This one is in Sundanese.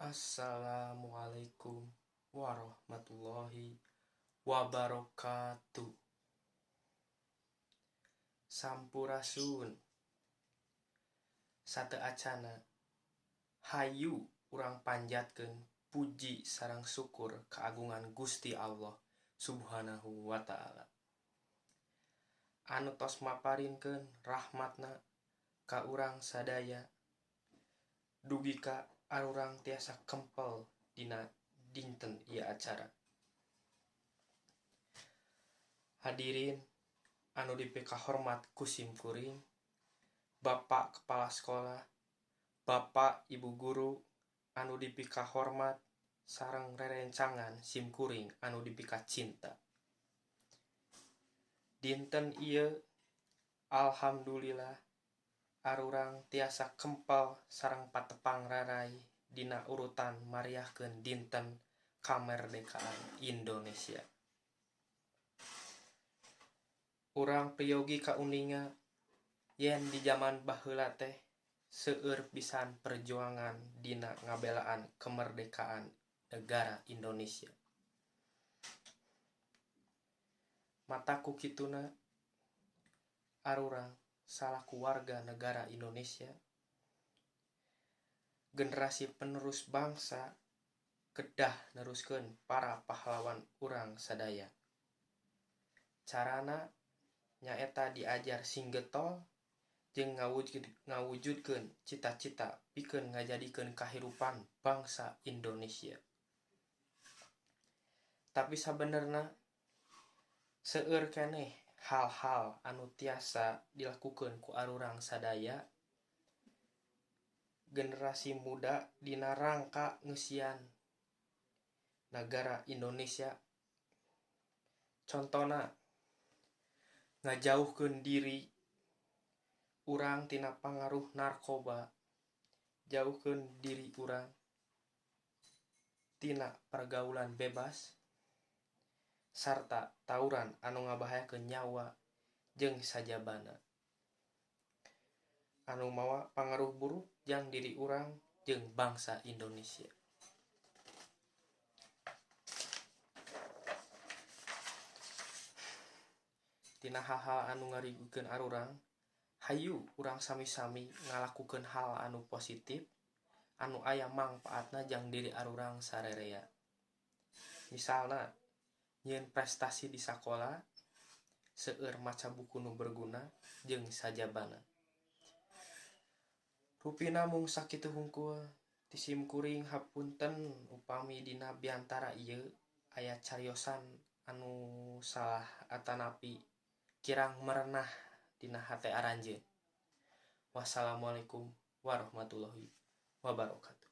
Assalamualaikum warahmatullahi wabarakatuh. Sampurasun. Sate acana hayu urang panjatkeun puji sareng syukur keagungan Gusti Allah Subhanahu wa ta'ala anu tos maparinkeun rahmatna ka urang sadaya dugi ka arurang tiasa kempel dina dinten ieu acara. Hadirin anu dipikahormat ku simkuring, Bapak Kepala Sekolah, Bapak Ibu Guru anu dipikahormat sareng rerencangan simkuring anu dipikacinta. Dinten ieu alhamdulillah arurang tiasa kempel sareng patepang rarai dina urutan mariahkeun dinten kamerdekaan Indonesia. Urang priyogi ka uninga yen di zaman baheula teh seueur pisan perjuangan dina ngabelaan kemerdekaan negara Indonesia. Mata ku kituna arurang salaku warga negara Indonesia, generasi penerus bangsa kedah neruskeun para pahlawan urang sadaya. Carana nyaeta diajar sing getol jeung ngawujudkeun cita-cita pikeun ngajadikeun kahirupan bangsa Indonesia. Tapi sabenerna seueur keneh hal-hal anu tiasa dilakukeun ku arurang sadaya generasi muda dina rangka ngeusian negara Indonesia. Contona ngajauhkeun diri urang tina pangaruh narkoba, jauhkeun diri urang tina pergaulan bebas sarta tawuran anu ngabahayakeun nyawa jeung sajabana anu mawa pangaruh buruk jang diri urang jeung bangsa Indonesia. Tina hal-hal anu ngarigukeun arurang, hayu urang sami-sami ngalakukeun hal anu positif anu aya mangpaatna jang diri arurang sarerea. Misalna nyieun prestasi di sakola, seueur maca buku nu berguna jeung sajabana. Rupina mung sakitu hungkul ti simkuring hapunten upami dina biantara ieu aya cariosan anu salah atanapi kirang merenah dina hate aranjeun. Wassalamualaikum warahmatullahi wabarakatuh.